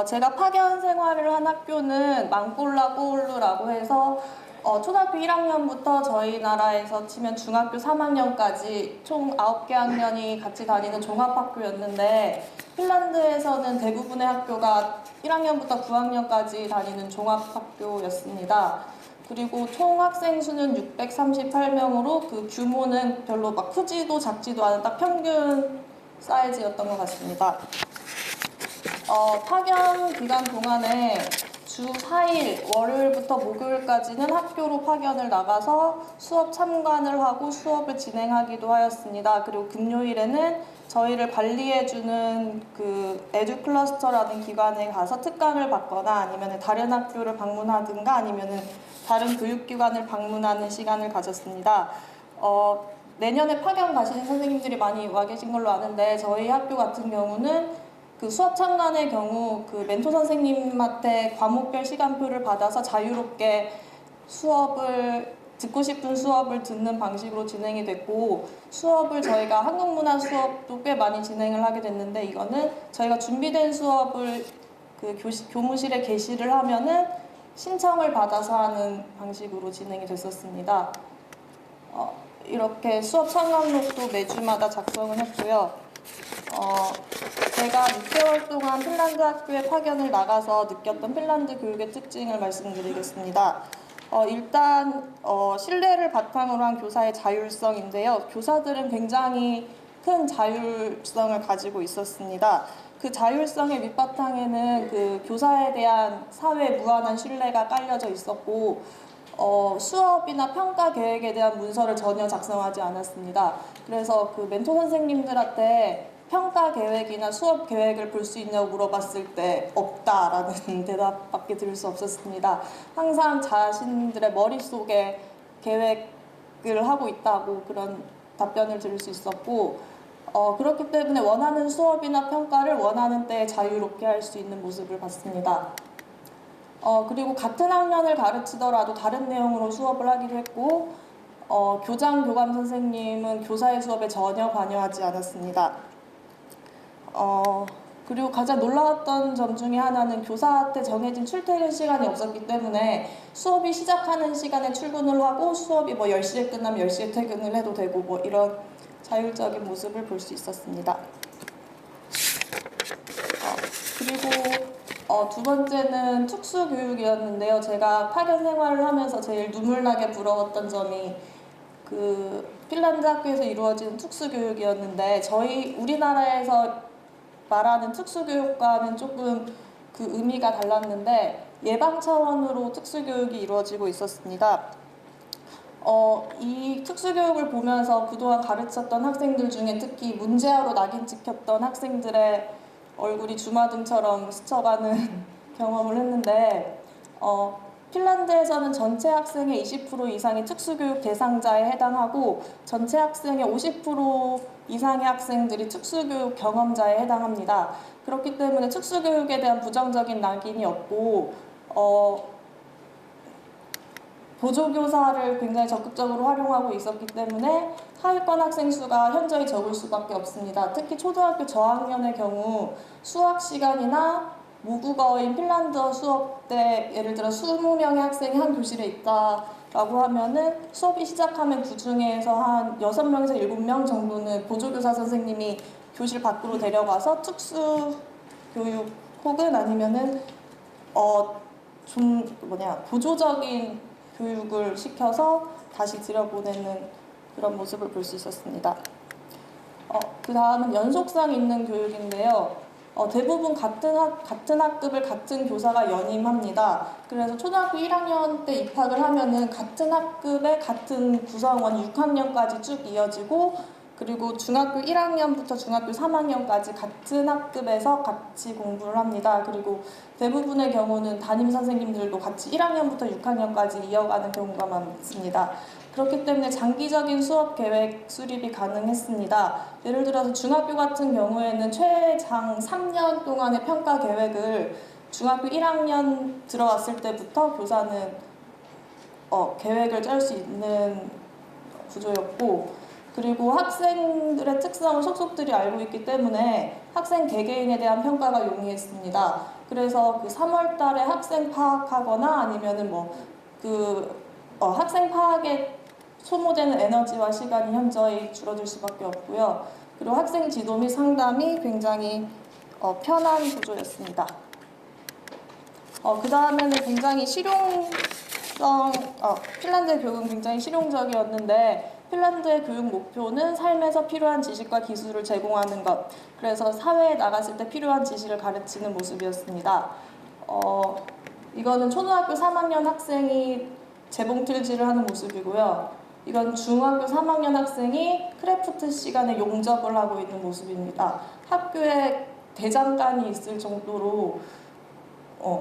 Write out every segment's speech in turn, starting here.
제가 파견 생활을 한 학교는 망골라 꼬울루라고 해서 초등학교 1학년부터 저희 나라에서 치면 중학교 3학년까지 총 9개 학년이 같이 다니는 종합학교였는데, 핀란드에서는 대부분의 학교가 1학년부터 9학년까지 다니는 종합학교였습니다. 그리고 총 학생 수는 638명으로 그 규모는 별로 막 크지도 작지도 않은 딱 평균 사이즈였던 것 같습니다. 파견 기간 동안에 주 4일, 월요일부터 목요일까지는 학교로 파견을 나가서 수업 참관을 하고 수업을 진행하기도 하였습니다. 그리고 금요일에는 저희를 관리해주는 그 에듀클러스터라는 기관에 가서 특강을 받거나 아니면 다른 학교를 방문하든가 아니면 다른 교육기관을 방문하는 시간을 가졌습니다. 내년에 파견 가시는 선생님들이 많이 와 계신 걸로 아는데, 저희 학교 같은 경우는 그 수업 참관의 경우 그 멘토 선생님한테 과목별 시간표를 받아서 자유롭게 듣고 싶은 수업을 듣는 방식으로 진행이 됐고, 수업을 저희가 한국문화 수업도 꽤 많이 진행을 하게 됐는데, 이거는 저희가 준비된 수업을 그 교무실에 게시를 하면은 신청을 받아서 하는 방식으로 진행이 됐었습니다. 이렇게 수업 참관록도 매주마다 작성을 했고요. 제가 6개월 동안 핀란드 학교에 파견을 나가서 느꼈던 핀란드 교육의 특징을 말씀드리겠습니다. 일단 신뢰를 바탕으로 한 교사의 자율성인데요. 교사들은 굉장히 큰 자율성을 가지고 있었습니다. 그 자율성의 밑바탕에는 그 교사에 대한 사회 무한한 신뢰가 깔려져 있었고, 수업이나 평가 계획에 대한 문서를 전혀 작성하지 않았습니다. 그래서 그 멘토 선생님들한테 평가 계획이나 수업 계획을 볼 수 있냐고 물어봤을 때 없다라는 대답밖에 들을 수 없었습니다. 항상 자신들의 머릿속에 계획을 하고 있다고 그런 답변을 들을 수 있었고, 그렇기 때문에 원하는 수업이나 평가를 원하는 때에 자유롭게 할 수 있는 모습을 봤습니다. 그리고 같은 학년을 가르치더라도 다른 내용으로 수업을 하기도 했고, 교장, 교감 선생님은 교사의 수업에 전혀 관여하지 않았습니다. 그리고 가장 놀라웠던 점 중에 하나는 교사한테 정해진 출퇴근 시간이 없었기 때문에 수업이 시작하는 시간에 출근을 하고 수업이 뭐 10시에 끝나면 10시에 퇴근을 해도 되고 뭐 이런 자율적인 모습을 볼 수 있었습니다. 그리고 두 번째는 특수교육이었는데요. 제가 파견 생활을 하면서 제일 눈물나게 부러웠던 점이 그 핀란드 학교에서 이루어지는 특수교육이었는데, 우리나라에서 말하는 특수교육과는 조금 그 의미가 달랐는데 예방 차원으로 특수교육이 이루어지고 있었습니다. 이 특수교육을 보면서 그동안 가르쳤던 학생들 중에 특히 문제아로 낙인 찍혔던 학생들의 얼굴이 주마등처럼 스쳐가는 경험을 했는데, 핀란드에서는 전체 학생의 20% 이상이 특수교육 대상자에 해당하고 전체 학생의 50% 이상의 학생들이 특수교육 경험자에 해당합니다. 그렇기 때문에 특수교육에 대한 부정적인 낙인이 없고, 보조교사를 굉장히 적극적으로 활용하고 있었기 때문에 하위권 학생 수가 현저히 적을 수밖에 없습니다. 특히 초등학교 저학년의 경우 수학 시간이나 모국어인 핀란드어 수업 때 예를 들어 20명의 학생이 한 교실에 있다라고 하면은 수업이 시작하면 그 중에서 한 6명에서 7명 정도는 보조교사 선생님이 교실 밖으로 데려가서 특수교육 혹은 아니면은 보조적인 교육을 시켜서 다시 들여보내는 그런 모습을 볼 수 있었습니다. 그 다음은 연속성 있는 교육인데요. 대부분 같은 학급을 같은 교사가 연임합니다. 그래서 초등학교 1학년 때 입학을 하면은 같은 학급의 같은 구성원 6학년까지 쭉 이어지고, 그리고 중학교 1학년부터 중학교 3학년까지 같은 학급에서 같이 공부를 합니다. 그리고 대부분의 경우는 담임 선생님들도 같이 1학년부터 6학년까지 이어가는 경우가 많습니다. 그렇기 때문에 장기적인 수업 계획 수립이 가능했습니다. 예를 들어서 중학교 같은 경우에는 최장 3년 동안의 평가 계획을 중학교 1학년 들어왔을 때부터 교사는 계획을 짤 수 있는 구조였고, 그리고 학생들의 특성을 속속들이 알고 있기 때문에 학생 개개인에 대한 평가가 용이했습니다. 그래서 그 3월 달에 학생 파악하거나 아니면은 학생 파악에 소모되는 에너지와 시간이 현저히 줄어들 수밖에 없고요. 그리고 학생 지도 및 상담이 굉장히 편한 구조였습니다. 그 다음에는 굉장히 핀란드의 교육은 굉장히 실용적이었는데 핀란드의 교육 목표는 삶에서 필요한 지식과 기술을 제공하는 것, 그래서 사회에 나갔을 때 필요한 지식을 가르치는 모습이었습니다. 이거는 초등학교 3학년 학생이 재봉틀질을 하는 모습이고요. 이건 중학교 3학년 학생이 크래프트 시간에 용접을 하고 있는 모습입니다. 학교에 대장간이 있을 정도로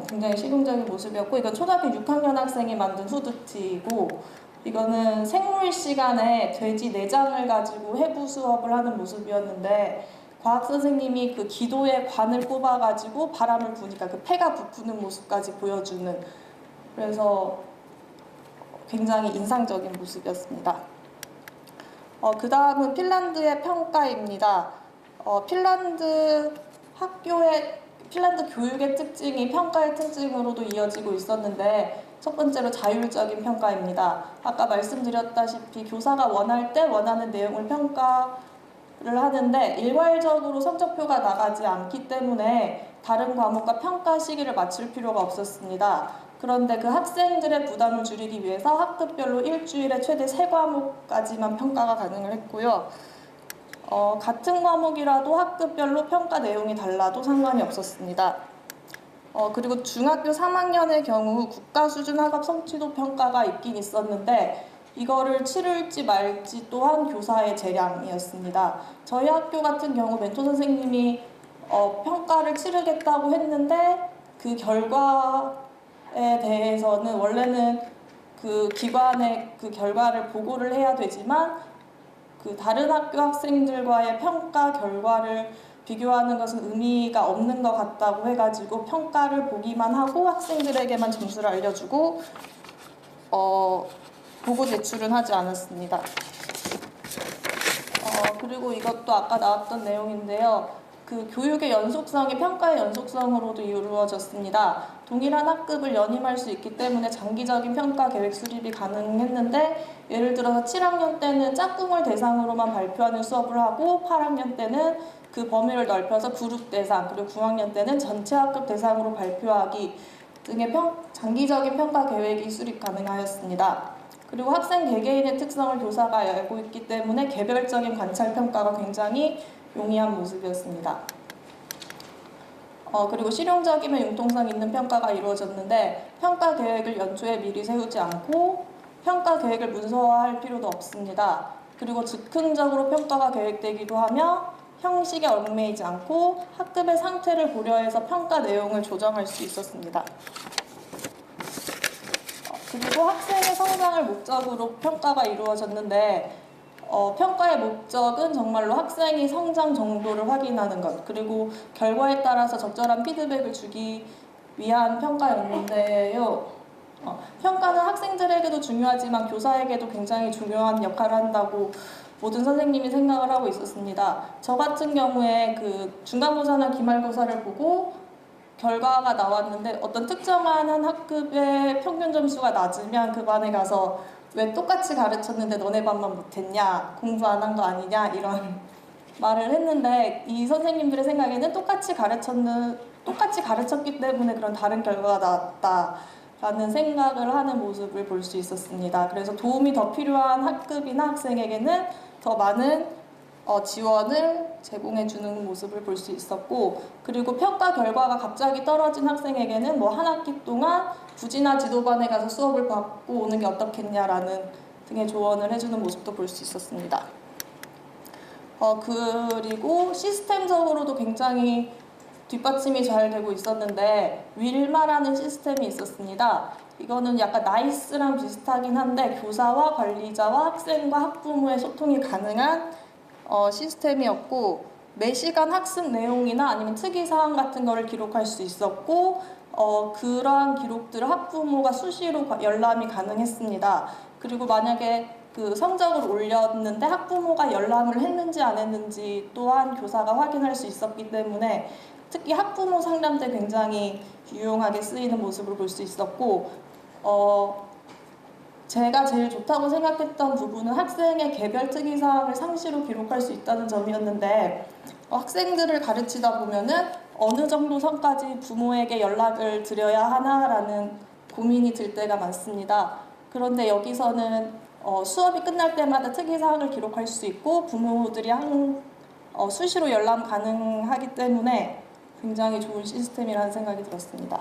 굉장히 실용적인 모습이었고, 이건 초등학교 6학년 학생이 만든 후드티이고, 이거는 생물 시간에 돼지 내장을 가지고 해부 수업을 하는 모습이었는데, 과학 선생님이 그 기도에 관을 꼽아가지고 바람을 부니까 그 폐가 부푸는 모습까지 보여주는, 그래서 굉장히 인상적인 모습이었습니다. 그 다음은 핀란드의 평가입니다. 핀란드 교육의 특징이 평가의 특징으로도 이어지고 있었는데, 첫 번째로 자율적인 평가입니다. 아까 말씀드렸다시피 교사가 원할 때 원하는 내용을 평가를 하는데 일괄적으로 성적표가 나가지 않기 때문에 다른 과목과 평가 시기를 맞출 필요가 없었습니다. 그런데 그 학생들의 부담을 줄이기 위해서 학급별로 일주일에 최대 3과목까지만 평가가 가능을 했고요. 같은 과목이라도 학급별로 평가 내용이 달라도 상관이 없었습니다. 그리고 중학교 3학년의 경우 국가 수준 학업 성취도 평가가 있긴 있었는데 이거를 치를지 말지 또한 교사의 재량이었습니다. 저희 학교 같은 경우 멘토 선생님이 평가를 치르겠다고 했는데 그 결과에 대해서는 원래는 그 기관에 그 결과를 보고를 해야 되지만 그 다른 학교 학생들과의 평가 결과를 비교하는 것은 의미가 없는 것 같다고 해가지고 평가를 보기만 하고 학생들에게만 점수를 알려주고 보고 제출은 하지 않았습니다. 그리고 이것도 아까 나왔던 내용인데요. 그 교육의 연속성이 평가의 연속성으로도 이루어졌습니다. 동일한 학급을 연임할 수 있기 때문에 장기적인 평가 계획 수립이 가능했는데, 예를 들어서 7학년 때는 짝꿍을 대상으로만 발표하는 수업을 하고 8학년 때는 그 범위를 넓혀서 그룹 대상, 그리고 9학년 때는 전체 학급 대상으로 발표하기 등의 장기적인 평가 계획이 수립 가능하였습니다. 그리고 학생 개개인의 특성을 교사가 알고 있기 때문에 개별적인 관찰 평가가 굉장히 용이한 모습이었습니다. 그리고 실용적이면 융통성 있는 평가가 이루어졌는데 평가 계획을 연초에 미리 세우지 않고 평가 계획을 문서화할 필요도 없습니다. 그리고 즉흥적으로 평가가 계획되기도 하며 형식에 얽매이지 않고 학급의 상태를 고려해서 평가 내용을 조정할 수 있었습니다. 그리고 학생의 성장을 목적으로 평가가 이루어졌는데 평가의 목적은 정말로 학생이 성장 정도를 확인하는 것, 그리고 결과에 따라서 적절한 피드백을 주기 위한 평가였는데요. 평가는 학생들에게도 중요하지만 교사에게도 굉장히 중요한 역할을 한다고 모든 선생님이 생각을 하고 있었습니다. 저 같은 경우에 그 중간고사나 기말고사를 보고 결과가 나왔는데 어떤 특정한 한 학급의 평균 점수가 낮으면 그 반에 가서 왜 똑같이 가르쳤는데 너네 반만 못했냐, 공부 안 한 거 아니냐, 이런 말을 했는데 이 선생님들의 생각에는 똑같이 가르쳤기 때문에 그런 다른 결과가 나왔다라는 생각을 하는 모습을 볼 수 있었습니다. 그래서 도움이 더 필요한 학급이나 학생에게는 더 많은 지원을 제공해주는 모습을 볼 수 있었고, 그리고 평가 결과가 갑자기 떨어진 학생에게는 한 학기 동안 부지나 지도반에 가서 수업을 받고 오는 게 어떻겠냐라는 등의 조언을 해주는 모습도 볼 수 있었습니다. 그리고 시스템적으로도 굉장히 뒷받침이 잘 되고 있었는데 윌마라는 시스템이 있었습니다. 이거는 약간 나이스랑 비슷하긴 한데 교사와 관리자와 학생과 학부모의 소통이 가능한 시스템이었고, 매시간 학습 내용이나 아니면 특이사항 같은 거를 기록할 수 있었고 그러한 기록들을 학부모가 수시로 열람이 가능했습니다. 그리고 만약에 그 성적을 올렸는데 학부모가 열람을 했는지 안 했는지 또한 교사가 확인할 수 있었기 때문에 특히 학부모 상담 때 굉장히 유용하게 쓰이는 모습을 볼 수 있었고, 제가 제일 좋다고 생각했던 부분은 학생의 개별 특이사항을 상시로 기록할 수 있다는 점이었는데, 학생들을 가르치다 보면은 어느 정도 선까지 부모에게 연락을 드려야 하나라는 고민이 들 때가 많습니다. 그런데 여기서는 수업이 끝날 때마다 특이사항을 기록할 수 있고 부모들이 수시로 열람 가능하기 때문에 굉장히 좋은 시스템이라는 생각이 들었습니다.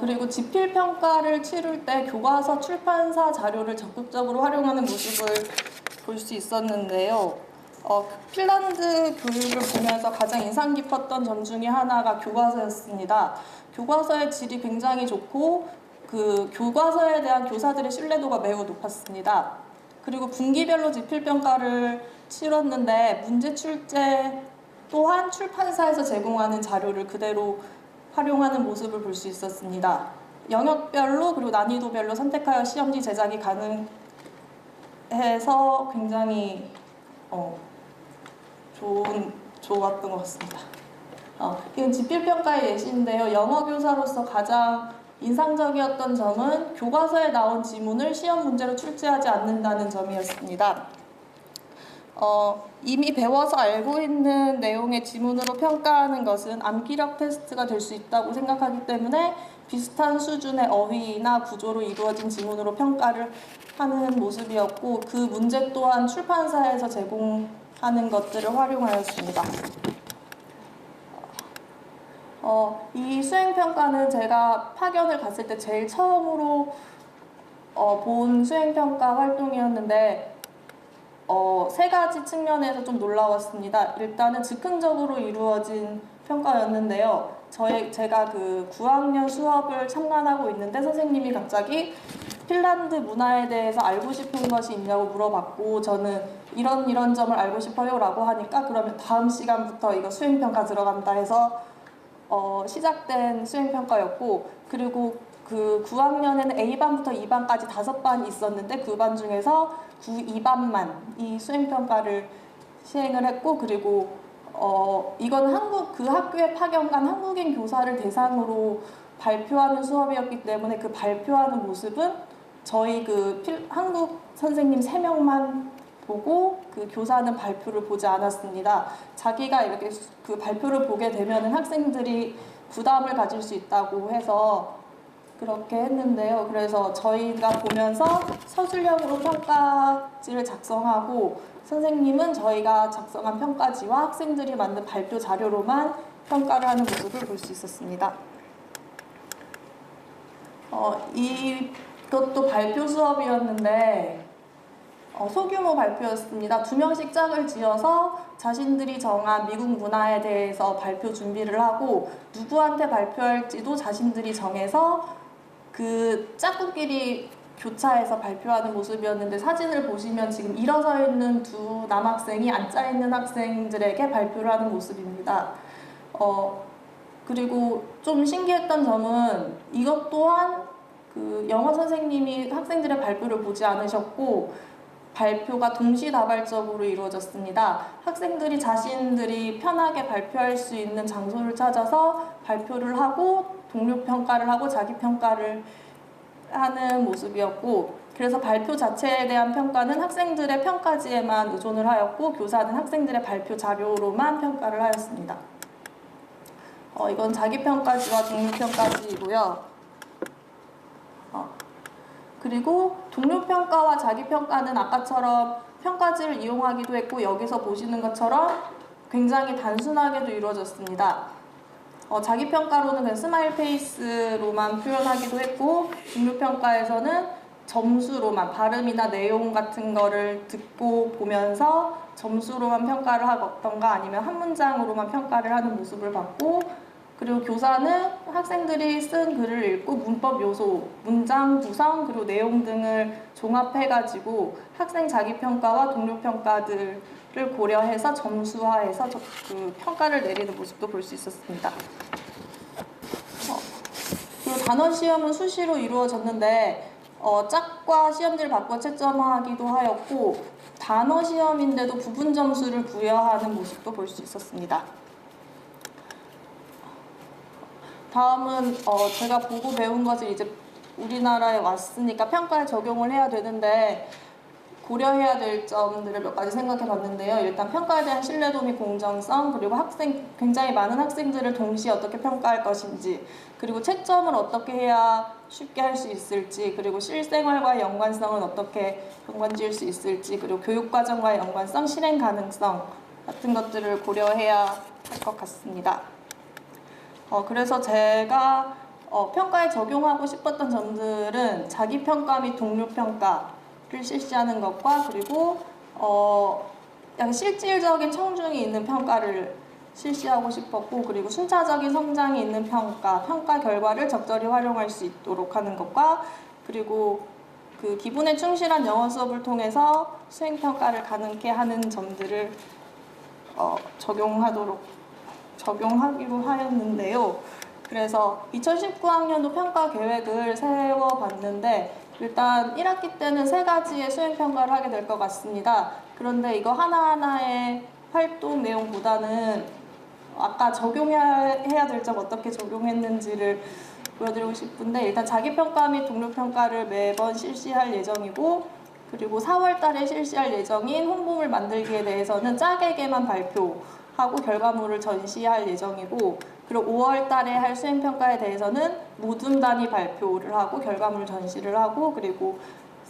그리고 지필평가를 치룰 때 교과서 출판사 자료를 적극적으로 활용하는 모습을 볼 수 있었는데요. 핀란드 교육을 보면서 가장 인상 깊었던 점 중에 하나가 교과서였습니다. 교과서의 질이 굉장히 좋고 그 교과서에 대한 교사들의 신뢰도가 매우 높았습니다. 그리고 분기별로 지필평가를 치렀는데 문제 출제 또한 출판사에서 제공하는 자료를 그대로 활용하는 모습을 볼 수 있었습니다. 영역별로 그리고 난이도별로 선택하여 시험지 제작이 가능해서 굉장히 좋았던 것 같습니다. 이건 지필평가의 예시인데요. 영어교사로서 가장 인상적이었던 점은 교과서에 나온 지문을 시험 문제로 출제하지 않는다는 점이었습니다. 이미 배워서 알고 있는 내용의 지문으로 평가하는 것은 암기력 테스트가 될 수 있다고 생각하기 때문에 비슷한 수준의 어휘나 구조로 이루어진 지문으로 평가를 하는 모습이었고, 그 문제 또한 출판사에서 제공하는 것들을 활용하였습니다. 이 수행평가는 제가 파견을 갔을 때 제일 처음으로 본 수행평가 활동이었는데 세 가지 측면에서 좀 놀라웠습니다. 일단은 즉흥적으로 이루어진 평가였는데요. 제가 그 9학년 수업을 참관하고 있는데 선생님이 갑자기 핀란드 문화에 대해서 알고 싶은 것이 있냐고 물어봤고, 저는 이런 점을 알고 싶어요 라고 하니까 그러면 다음 시간부터 이거 수행평가 들어간다 해서 시작된 수행평가였고, 그리고 그 9학년에는 A반부터 2반까지 5반이 있었는데 그 반 중에서 9, 2반만 이 수행평가를 시행을 했고, 그리고 이건 그 학교에 파견 간 한국인 교사를 대상으로 발표하는 수업이었기 때문에 그 발표하는 모습은 저희 한국 선생님 3명만 보고 그 교사는 발표를 보지 않았습니다. 자기가 이렇게 그 발표를 보게 되면은 학생들이 부담을 가질 수 있다고 해서 그렇게 했는데요. 그래서 저희가 보면서 서술형으로 평가지를 작성하고 선생님은 저희가 작성한 평가지와 학생들이 만든 발표 자료로만 평가를 하는 모습을 볼 수 있었습니다. 이것도 발표 수업이었는데 소규모 발표였습니다. 2명씩 짝을 지어서 자신들이 정한 미국 문화에 대해서 발표 준비를 하고 누구한테 발표할지도 자신들이 정해서 그 짝꿍끼리 교차해서 발표하는 모습이었는데, 사진을 보시면 지금 일어서 있는 두 남학생이 앉아있는 학생들에게 발표를 하는 모습입니다. 그리고 좀 신기했던 점은 이것 또한 그 영어 선생님이 학생들의 발표를 보지 않으셨고 발표가 동시다발적으로 이루어졌습니다. 학생들이 자신들이 편하게 발표할 수 있는 장소를 찾아서 발표를 하고 동료 평가를 하고 자기 평가를 하는 모습이었고, 그래서 발표 자체에 대한 평가는 학생들의 평가지에만 의존을 하였고 교사는 학생들의 발표 자료로만 평가를 하였습니다. 이건 자기평가지와 동료평가지이고요. 그리고 동료평가와 자기평가는 아까처럼 평가지를 이용하기도 했고 여기서 보시는 것처럼 굉장히 단순하게도 이루어졌습니다. 자기평가로는 그냥 스마일 페이스로만 표현하기도 했고 동료평가에서는 점수로만 발음이나 내용 같은 거를 듣고 보면서 점수로만 평가를 하던가 아니면 한 문장으로만 평가를 하는 모습을 봤고, 그리고 교사는 학생들이 쓴 글을 읽고 문법 요소, 문장 구성, 그리고 내용 등을 종합해가지고 학생 자기평가와 동료평가들을 고려해서 점수화해서 그 평가를 내리는 모습도 볼 수 있었습니다. 그리고 단원 시험은 수시로 이루어졌는데 짝과 시험지를 바꿔 채점하기도 하였고 단어 시험인데도 부분 점수를 부여하는 모습도 볼 수 있었습니다. 다음은 제가 보고 배운 것을 이제 우리나라에 왔으니까 평가에 적용을 해야 되는데 고려해야 될 점들을 몇 가지 생각해 봤는데요. 일단 평가에 대한 신뢰도 및 공정성, 그리고 굉장히 많은 학생들을 동시에 어떻게 평가할 것인지, 그리고 채점을 어떻게 해야 쉽게 할 수 있을지, 그리고 실생활과의 연관성은 어떻게 연관지을 수 있을지, 그리고 교육과정과의 연관성, 실행 가능성 같은 것들을 고려해야 할 것 같습니다. 그래서 제가 평가에 적용하고 싶었던 점들은 자기평가 및 동료평가를 실시하는 것과 그리고 약간 실질적인 청중이 있는 평가를 실시하고 싶었고 그리고 순차적인 성장이 있는 평가 결과를 적절히 활용할 수 있도록 하는 것과 그리고 그 기본에 충실한 영어 수업을 통해서 수행평가를 가능케 하는 점들을 적용하기로 하였는데요. 그래서 2019학년도 평가 계획을 세워봤는데 일단 1학기 때는 3가지의 수행평가를 하게 될 것 같습니다. 그런데 이거 하나하나의 활동 내용보다는 아까 적용해야 될 점 어떻게 적용했는지를 보여드리고 싶은데 일단 자기평가 및 동료평가를 매번 실시할 예정이고 그리고 4월 달에 실시할 예정인 홍보물 만들기에 대해서는 짝에게만 발표하고 결과물을 전시할 예정이고 그리고 5월 달에 할 수행평가에 대해서는 모둠 단위 발표를 하고 결과물 전시를 하고 그리고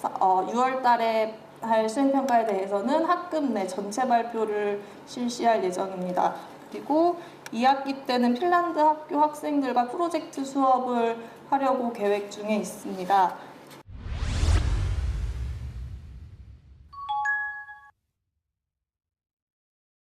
6월 달에 할 수행평가에 대해서는 학급 내 전체 발표를 실시할 예정입니다. 그리고 2학기 때는 핀란드 학교 학생들과 프로젝트 수업을 하려고 계획 중에 있습니다.